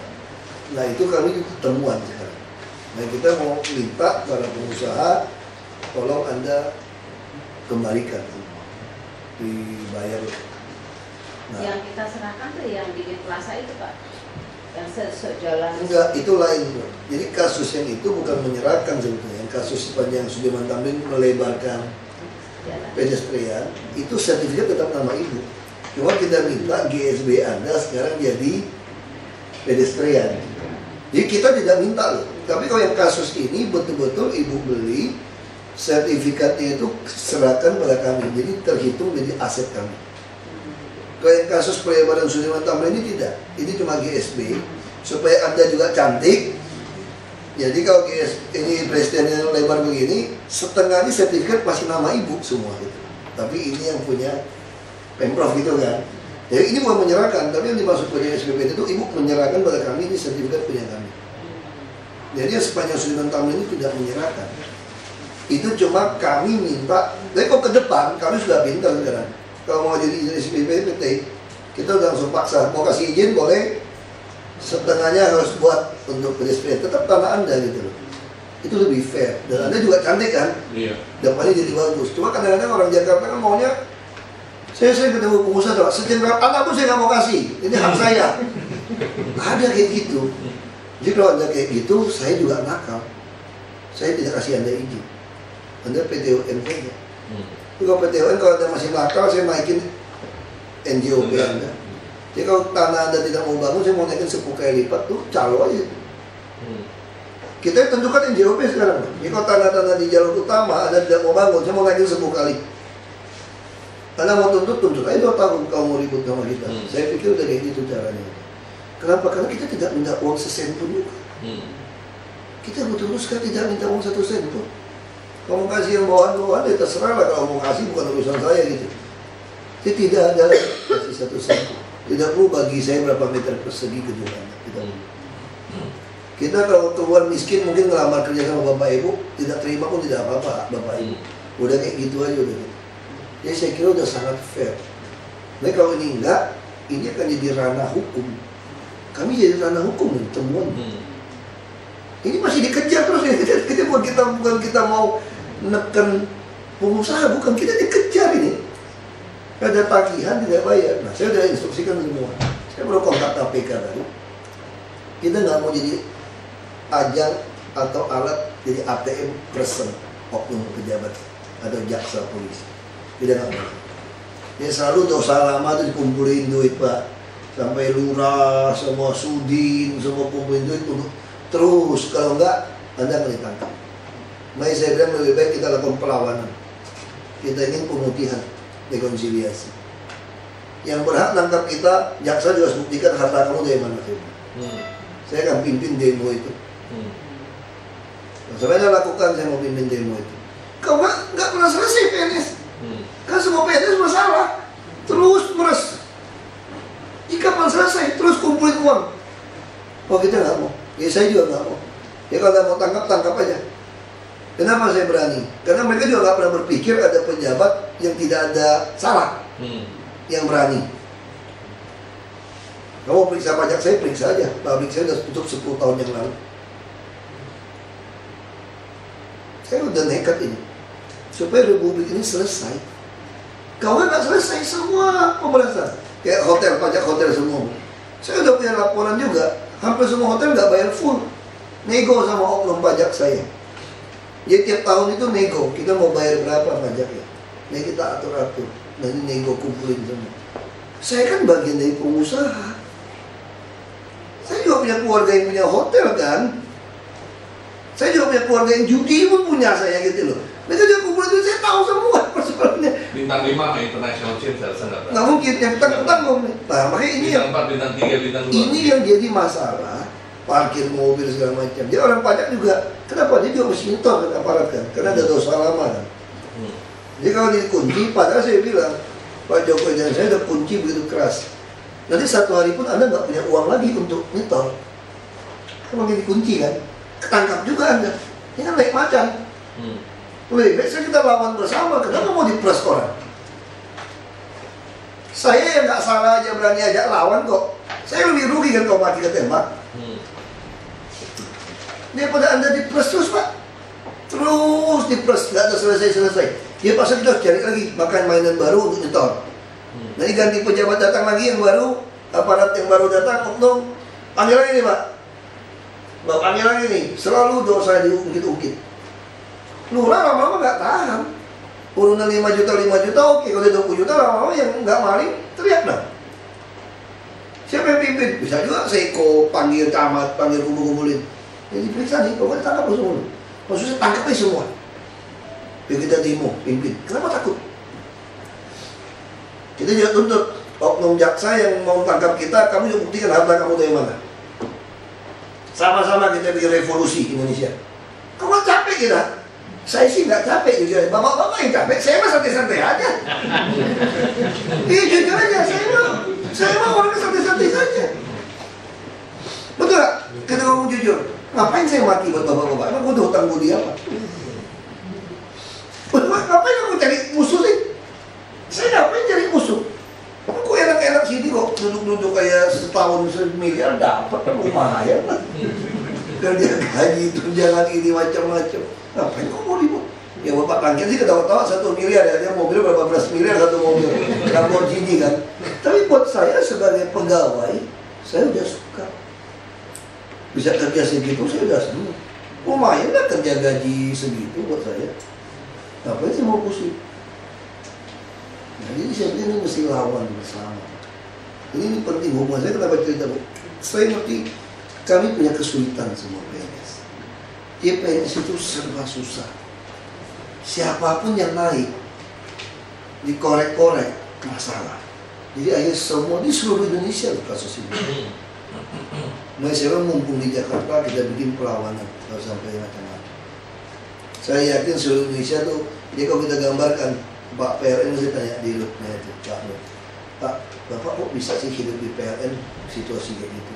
Nah itu kami temuan sekarang. Nah kita mau minta para pengusaha, tolong Anda kembalikan, dibayar. Nah, yang kita serahkan tuh yang di Plaza itu Pak, yang sejalan. Enggak, itu lain Pak. Jadi kasus yang itu bukan menyerahkan sebetulnya. Kasus sepanjang Sudirman Tamrin melebarkan pedestrian, itu sertifikat tetap nama ibu. Cuma kita minta GSB Anda sekarang jadi pedestrian. Jadi kita tidak minta loh. Tapi kalau yang kasus ini betul-betul ibu beli sertifikatnya itu serahkan pada kami, jadi terhitung jadi aset kami. Kalau yang kasus pelebaran Sudirman Tamrin ini tidak, ini cuma GSB supaya Anda juga cantik. Jadi kalau ini presidennya lebar begini, setengahnya sertifikat masih nama ibu semua gitu. Tapi ini yang punya Pemprov gitu kan. Jadi ini bukan menyerahkan, tapi yang dimaksud pada SPPT itu ibu menyerahkan pada kami, ini sertifikat punya kami. Jadi yang sepanjang Sudirman Tamrin ini tidak menyerahkan. Itu cuma kami minta, tapi kok ke depan kami sudah pintar sekarang. Kalau mau jadi izin SPPT, kita udah langsung paksa, mau kasih izin boleh, setengahnya harus buat untuk PDSP, tetap tanah Anda gitu loh. Itu lebih fair, dan Anda juga cantik kan? Iya. Dampaknya jadi bagus. Cuma kadang-kadang orang Jakarta kan maunya, saya ketemu pengusaha tuh, sejenak anak pun saya nggak mau kasih, ini hak saya. Ada kayak gitu. Jadi kalau ada kayak gitu, saya juga nakal. Saya tidak kasih Anda izin. Anda PTUN saja. Kalau PTUN kalau Anda masih nakal, saya naikin NJOP Anda. Jadi kalau tanah Anda tidak mau bangun, saya mau naikin 10 kali lipat tuh, calo aja. Kita tentukan NJOP sekarang. Jadi kalau tanah-tanah di jalur utama Anda tidak mau bangun, saya mau naikin 10 kali. Anda mau tuntut aja 2 tahun kalau mau ribut sama kita. Saya pikir udah kayak gitu caranya. Kenapa? Karena kita tidak minta uang sesen pun juga. Kita betul-betul tidak minta uang 1 sen pun. Kalau mau kasih yang bawahan-bawahan, ya terserah lah. Kalau mau kasih bukan urusan saya gitu. Jadi tidak ada kasih 1 sen. Tidak perlu bagi saya berapa meter persegi gedung Anda. Tidak. Kita kalau keluar miskin mungkin ngelamar kerja sama Bapak Ibu, tidak terima pun tidak apa-apa Bapak Ibu. Udah kayak gitu aja udah gitu. Jadi saya kira udah sangat fair. Nah kalau ini enggak, ini akan jadi ranah hukum. Kami jadi ranah hukum nih, temuan. Ini masih dikejar terus ya. Bukan kita mau neken pengusaha, bukan, kita dikejar ini. Ada tagihan tidak bayar. Nah, saya sudah instruksikan semua. Saya baru kontak KPK tadi. Kita nggak mau jadi ajang atau alat jadi ATM person oknum pejabat atau jaksa polisi. Tidak mau. Dia selalu dosa lama itu dikumpulin duit Pak. Sampai lurah, semua sudin, semua kumpulin duit untuk terus. Kalau enggak, Anda akan ditangkap. Makanya saya bilang lebih baik kita lakukan perlawanan. Kita ingin pemutihan, rekonsiliasi. Yang berhak nangkap kita, jaksa juga harus buktikan harta kamu dari mana. Saya akan pimpin demo itu. Sampai saya lakukan, saya mau pimpin demo itu. Kau nggak pernah selesai PNS. Kan semua PNS masalah. Terus meres. Kapan selesai? Terus kumpulin uang. Oh kita nggak mau. Ya saya juga nggak mau. Ya kalau mau tangkap aja. Kenapa saya berani? Karena mereka juga nggak pernah berpikir ada pejabat yang tidak ada salah yang berani. Kamu periksa pajak saya, periksa aja. Pabrik saya sudah tutup 10 tahun yang lalu. Saya udah nekat ini supaya republik ini selesai. Kalau nggak selesai semua pemerintahan, kayak hotel, pajak hotel semua. Saya udah punya laporan juga. Hampir semua hotel nggak bayar full. Nego sama oknum pajak saya. Jadi tiap tahun itu nego, kita mau bayar berapa pajaknya. Nah kita atur-atur. Nanti nego kumpulin semua. Saya kan bagian dari pengusaha. Saya juga punya keluarga yang punya hotel kan. Saya juga punya keluarga yang judi pun punya saya gitu loh. Mereka juga kumpulin itu, saya tahu semua persoalannya. Bintang 5 international chain saya rasa nggak mungkin, yang tanggung. Nah makanya ini bintang 4, bintang 3, bintang 2. Ini yang jadi masalah. Parkir mobil segala macam. Dia orang pajak juga. Kenapa? Dia juga mesti nyetor kan aparat kan. Karena ada dosa lama kan. Jadi kalau dikunci, padahal saya bilang Pak Jokowi dan saya udah kunci begitu keras. Nanti satu hari pun Anda nggak punya uang lagi untuk nyetor. Emang dikunci kan. Ketangkap juga Anda. Ini kan baik macan. Lebih baik saya kita lawan bersama. Kenapa mau diperas orang? Saya yang nggak salah aja berani ajak lawan kok. Saya lebih rugi kan kalau mati ketembak. Daripada Anda diperas terus Pak. Terus diperas, nggak ada selesai-selesai. Dia pasal kita cari lagi makan mainan baru untuk nyetor. Nanti ganti pejabat datang lagi yang baru, aparat yang baru datang, oknum panggil lagi nih Pak. Mbak panggil lagi nih, selalu dosa diungkit-ungkit. Lurah lama-lama nggak tahan. Urunan 5 juta oke, kalau 20 juta lama-lama yang nggak maling teriak dah. Siapa yang pimpin? Bisa juga Seko panggil camat, panggil kumpul-kumpulin. Jadi periksa nih, pokoknya tangkap semua. Maksudnya tangkap aja semua. Yuk kita demo, pimpin. Kenapa takut? Kita juga tuntut oknum jaksa yang mau tangkap kita, kamu juga buktikan harta kamu dari mana. Sama-sama kita bikin revolusi Indonesia. Kamu capek kita? Saya sih nggak capek juga. Bapak-bapak yang capek, saya mah santai-santai aja. Iya jujur aja, saya mah orangnya santai-santai saja. Betul nggak? Kita ngomong jujur. Ngapain saya mati buat bapak-bapak? Emang gue udah hutang budi apa? Ngapain aku cari musuh sih? Saya ngapain cari musuh? Aku enak-enak sini kok, duduk-duduk kayak setahun miliar dapat lumayan lah. Kerja gaji, tunjangan ini macam-macam. Ngapain kok mau ribut? Ya bapak rangkaian sih ketawa-tawa 1 miliar ya, dia mobil berapa belas miliar satu mobil, Lamborghini kan. Tapi buat saya sebagai pegawai, saya udah suka. Bisa kerja segitu, saya udah senang. Lumayan lah kerja gaji segitu buat saya. Ngapain sih mau pusing? Nah, jadi saya pikir ini mesti lawan bersama. Ini penting hubungan saya. Kenapa cerita Bu? Saya ngerti kami punya kesulitan semua PNS. Ya PNS itu serba susah. Siapapun yang naik dikorek-korek masalah. Jadi akhirnya semua di seluruh Indonesia kasus ini. Nah, saya mumpung di Jakarta kita bikin perlawanan kalau sampai macam-macam. Saya yakin seluruh Indonesia tuh, jadi kalau kita gambarkan Pak PLN saya tanya di loopnya itu, Pak, Bapak kok bisa sih hidup di PLN situasi kayak gitu?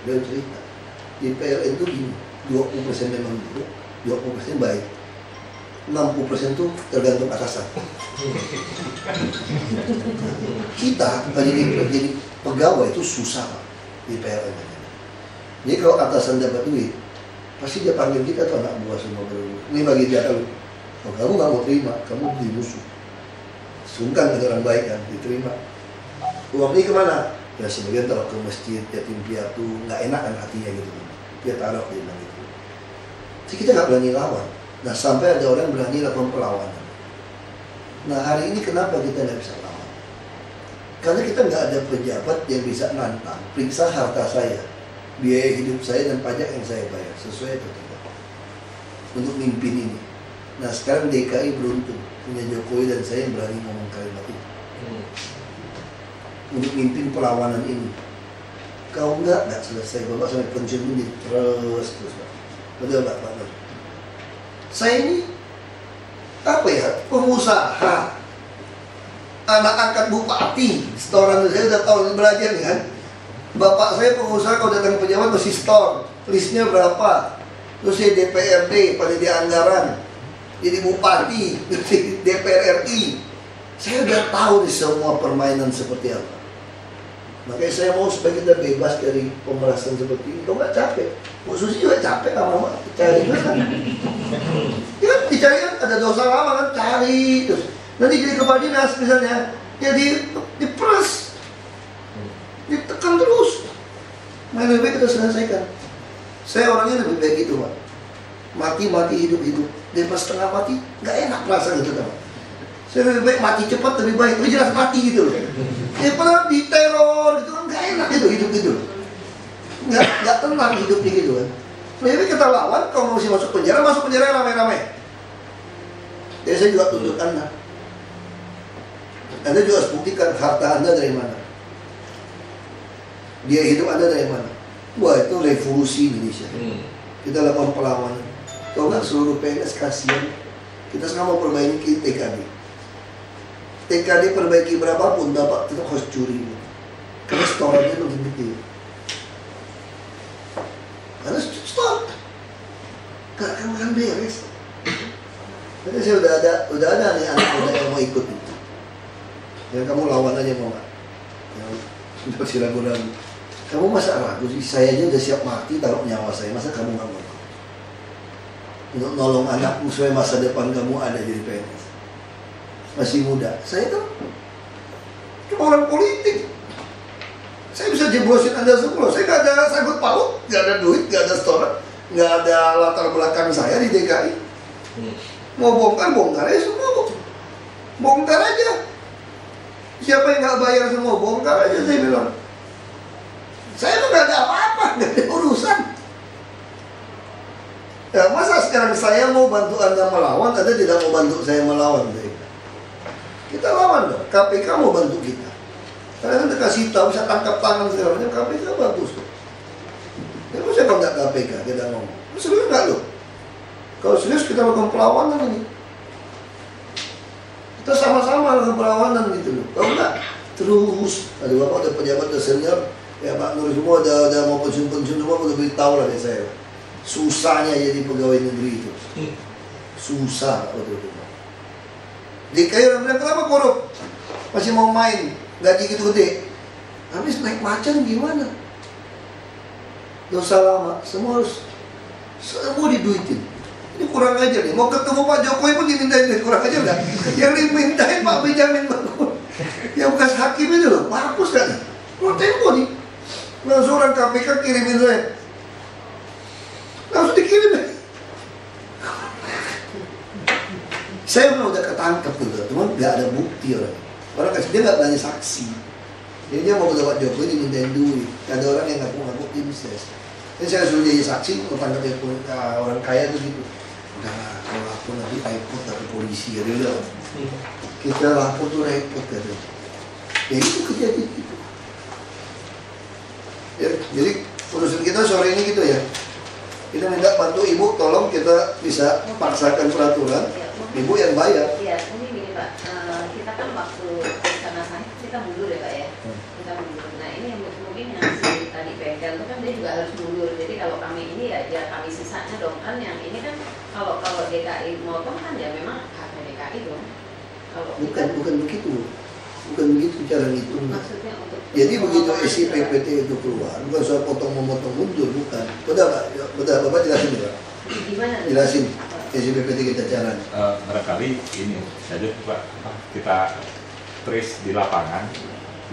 Dia cerita, di PLN itu gini, 20% memang buruk, 20% baik, 60% tuh tergantung atasan. Kita jadi pegawai itu susah Pak, di PLN. Jadi kalau atasan dapat duit, pasti dia panggil kita tuh anak buah semua berdua. Ini bagi dia kalau kamu nggak mau terima, kamu beli musuh. Sungkan ada orang baik kan, diterima. Uang ini kemana? Ya sebagian taruh ke masjid, yatim piatu, nggak enak kan hatinya gitu. Dia taruh dia bilang gitu. Jadi kita nggak berani lawan. Nah sampai ada orang berani lakukan perlawanan. Nah hari ini kenapa kita nggak bisa lawan? Karena kita nggak ada pejabat yang bisa nantang, periksa harta saya, biaya hidup saya dan pajak yang saya bayar sesuai atau tidak untuk mimpin ini. Nah sekarang DKI beruntung punya Jokowi dan saya yang berani ngomong kalimat itu untuk mimpin perlawanan ini. Kau nggak selesai, Bapak sampai pensiun ini terus Pak. Betul Pak. Saya ini apa ya, pengusaha, anak angkat bupati, setoran saya udah tahun belajar nih kan. Bapak saya pengusaha, kalau datang pejabat mesti store, listnya berapa, terus saya DPRD, panitia anggaran, jadi bupati, jadi DPR RI. Saya udah tahu nih semua permainan seperti apa. Makanya saya mau supaya kita bebas dari pemerasan seperti ini. Kalau nggak capek, Bu Susi juga capek lama-lama cari kan. Ya dicari kan, ada dosa lama kan, cari terus. Nanti jadi kepala dinas misalnya, jadi diperas, ditekan terus. Main lebih baik kita selesaikan. Saya orangnya lebih baik gitu Pak. Mati hidup daripada setengah mati, nggak enak perasaan itu Pak. Saya lebih baik mati cepat lebih baik, tapi jelas mati gitu loh. Ya pernah diteror gitu kan nggak enak gitu hidup gitu. Nggak tenang hidupnya gitu kan. Lebih baik kita lawan, kalau masih masuk penjara ramai-ramai. Jadi saya juga tuntut Anda. Anda juga harus buktikan harta Anda dari mana. Dia hidup Anda dari mana. Wah itu revolusi Indonesia. Kita lakukan perlawanan. Kalau nggak seluruh PNS kasihan. Kita sekarang mau perbaiki TKD. TKD perbaiki berapapun, Bapak tetap harus curi. Karena storannya lebih gede. Karena store gak akan beres. Jadi saya udah ada nih anak muda yang mau ikut itu. Yang kamu lawan aja mau nggak? Yang masih ragu-ragu. Kamu masa ragu sih? Saya aja udah siap mati taruh nyawa saya. Masa kamu nggak mau? Untuk nolong anakmu supaya masa depan kamu ada jadi PNS. Masih muda. Saya tuh cuma orang politik. Saya bisa jeblosin Anda semua. Saya nggak ada sangkut paut, nggak ada duit, nggak ada store, nggak ada latar belakang saya di DKI. Mau bongkar aja semua. Bongkar aja. Siapa yang nggak bayar semua, bongkar aja saya bilang. Saya tuh nggak ada apa-apa, nggak ada urusan. Ya masa sekarang saya mau bantu Anda melawan, Anda tidak mau bantu saya melawan. Kita lawan dong. KPK mau bantu kita. Karena Anda kasih tahu, bisa tangkap tangan segala macam. KPK bagus tuh. Kenapa saya kontak KPK? Kita ngomong. Serius nggak loh? Kalau serius kita lakukan perlawanan ini. Kita sama-sama lakukan perlawanan gitu loh. Kalau enggak, terus. Ada bapak udah pejabat, udah senior. Ya Pak Nur semua udah mau pensiun semua udah beritahu lah dari saya. Susahnya jadi pegawai negeri itu. Susah betul-betul. Di kayu orang bilang, kenapa korup? Masih mau main, gaji gitu gede. Habis naik macan gimana? Dosa lama, semua diduitin. Ini kurang ajar nih. Mau ketemu Pak Jokowi pun dimintain duit, kurang ajar enggak? Yang dimintain Pak Benjamin Bakun. Yang bekas hakim itu loh, hapus kan? Lo tempo nih. Langsung orang KPK kirimin saya. Langsung dikirim ya. Saya udah ketangkep gitu, cuman nggak ada bukti orang kasih dia nggak nanya saksi. Jadi dia mau ke Pak Jokowi dimintain duit. Ada orang yang ngaku-ngaku tim ses. Ini saya suruh jadi saksi, mau tangkap dia orang kaya tuh gitu. Udah kalau aku nanti repot dari polisi ya dia. Kita lapor tuh repot gitu. Ya itu kejadian gitu. Ya, jadi urusan kita sore ini gitu ya. Kita minta bantu ibu, tolong kita bisa paksakan peraturan. Ibu yang bayar. Iya, ini gini Pak, kita kan waktu sana kita mundur ya Pak ya. Kita mundur. Nah ini yang mungkin yang si tadi bengkel itu kan dia juga harus mundur. Jadi kalau kami ini ya kami sisanya dong kan yang ini kan kalau DKI motong kan ya memang hak DKI dong. Kalau bukan begitu. Bukan begitu cara ngitungnya. Maksudnya untuk jadi begitu SIPPT itu keluar, bukan soal potong-memotong mundur, bukan. Udah Pak, udah Bapak jelasin ya Pak. Gimana? Jelasin SIPPT kita cara. Barangkali ini saja Pak, kita trace di lapangan,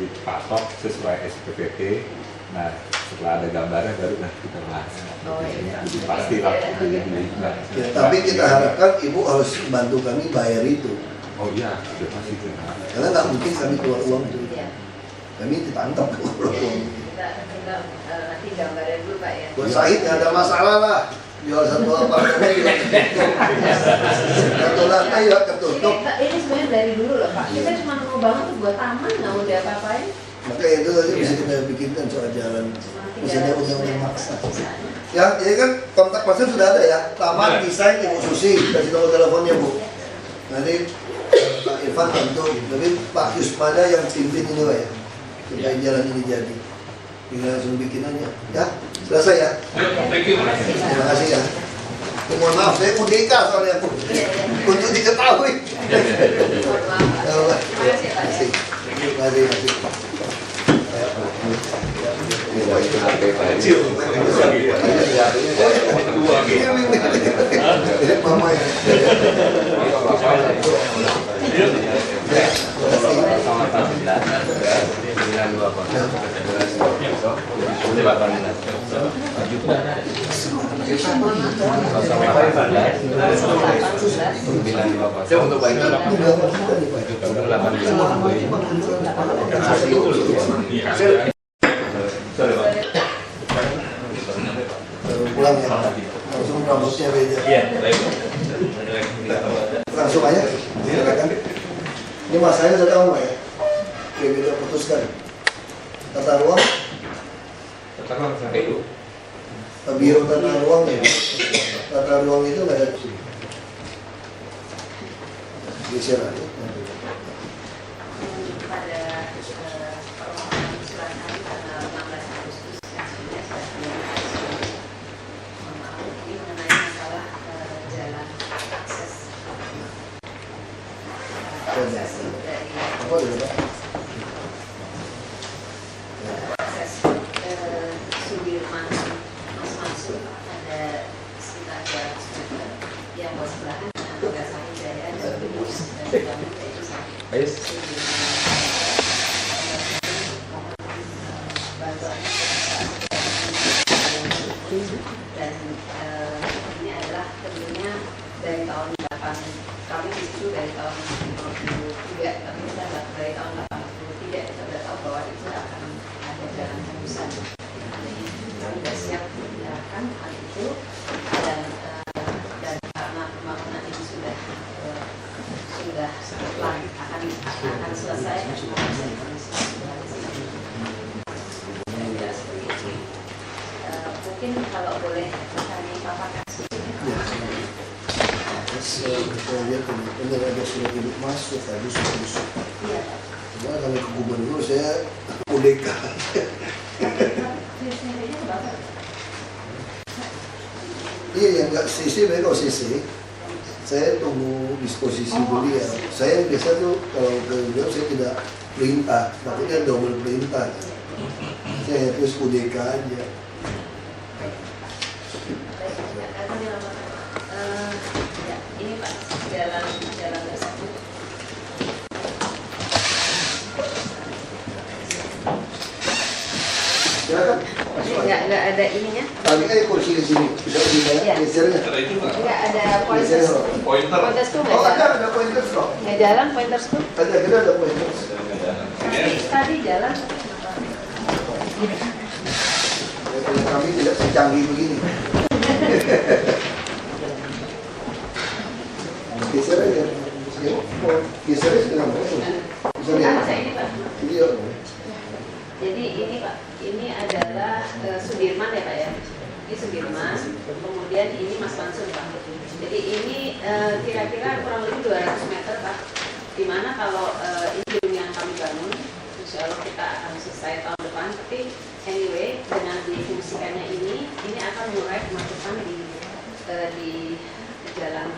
dipatok sesuai SIPPT. Nah, setelah ada gambarnya baru kita bahas. Oh, iya. Jadi pasti lah. Ya, tapi kita harapkan Ibu harus bantu kami bayar itu. Oh iya, sudah pasti. Karena nggak mungkin kami keluar uang itu. Iya. Kami ditangkap keluar uang. Kita nanti gambarnya dulu Pak ya. Buat Said nggak ada masalah lah. Jual satu apartemen juga ketutup. Satu lantai juga ketutup. Ini sebenarnya dari dulu loh Pak. Kita cuma mau bangun tuh buat taman, nggak mau diapa-apain. Makanya itu tadi bisa kita bikinkan soal jalan. Misalnya undang-undang maksa. Ya, jadi kan kontak person sudah ada ya. Taman, desain, Ibu Susi. Kasih nomor teleponnya Bu. Nanti Pak Irfan tentu, tapi Pak Yusmada yang pimpin ini Pak ya, supaya jalan ini jadi. Tinggal langsung bikin aja. Ya, selesai ya. Thank you. Terima kasih ya. Mohon maaf, saya merdeka soalnya Bu. Untuk diketahui. Mohon maaf Pak. Terima kasih Pak. Terima kasih. Kecil. Mama ya. Untuk baik pulang ya, langsung rambutnya beda. Iya, baik. Langsung aja, silakan. Ini masalahnya sudah tahu Pak ya, kayak beda putuskan. Tata ruang, biro tata ruang ya. Tata ruang itu nggak ada. Geser aja. Pada permohonan surat kami tanggal 16 Agustus yang sudah saya sampaikan. Mohon maaf ini mengenai masalah jalan akses dari Apa dulu Pak? akses Sudirman Mas Mansur ada sekitar 200 meter yang bersebelahan dengan Gasari Jaya dan Bus dan juga itu sampai bantuannya dan ini adalah tentunya dari tahun 8 kami di situ dari tahun 53 kami sudah dari tahun 83 kita sudah tahu bahwa itu akan ada jalan tembusan. Kami sudah siap menjalankan hal itu dan akan selesai. Kira-kira seperti itu. Mungkin kalau boleh kami paparkan Kita lihat benar ada surat hidup masuk, harus busuk. Iya. Cuma kalau ke gubernur saya UDK. Iya yang nggak CC mereka OCC. Saya tunggu disposisi beliau. Saya biasa tuh kalau ke beliau saya tidak perintah, takutnya double perintah. Saya terus UDK aja. Ini Pak, jalan tersebut. Silakan. Nggak ada ininya. Tapi kursi di sini bisa Iya. gesernya. Ada itu nggak? Nggak ada pointers. Pointer. Pointers tuh Oh nggak jalan. ada pointer kok. Nggak jalan pointers tuh. Ada kita ada pointer. Tadi jalan. Kami tidak secanggih begini. Geser aja. Geser aja sekarang. Bisa lihat. Bisa ini Pak. Iya. Jadi ini Pak, ini adalah Sudirman ya Pak ya. Ini Sudirman, kemudian ini Mas Mansur Pak. Jadi ini kira-kira kurang lebih 200 meter Pak. Dimana kalau ini gedung yang kami bangun, insya Allah kita akan selesai tahun depan. Tapi anyway, dengan difungsikannya ini akan mengurai kemacetan di jalan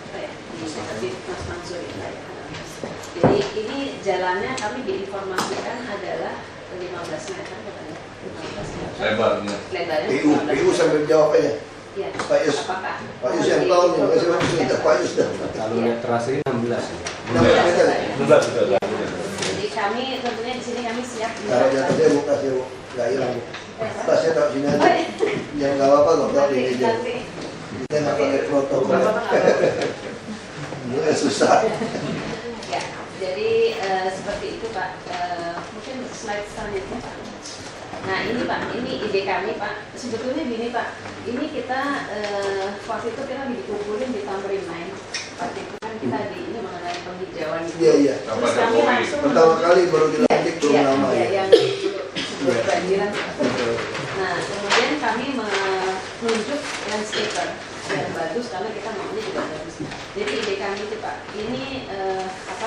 apa ya, di dekat Mas Mansur ini Pak ya. Jadi ini jalannya kami diinformasikan adalah 15 meter katanya. 15 meter. Lebarnya. Lebarnya PU sambil jawab aja. Iya. Pak Yus. Apakah? Pak Yus yang tahu nih, kasih waktu sudah Pak Yus dah. Kalau lihat terasnya 16 ya. 16 meter. 16 sudah. Jadi kami tentunya di sini kami siap. Kalau jatuh saya mau kasih nggak hilang. Tasnya taruh sini aja. Yang nggak apa-apa kok taruh di meja. Nanti. Kita nggak pakai protokol. Bapak nggak apa-apa. Susah. Ya, jadi seperti itu Pak. Mungkin slide selanjutnya Pak. Nah ini Pak, ini ide kami Pak. Sebetulnya gini Pak, ini kita waktu itu kita dikumpulin di Tamrin Main. Waktu itu kan kita di ini mengenai penghijauan. Iya iya. Terus kami langsung Pertama kali baru dilantik belum lama iya, ya. yang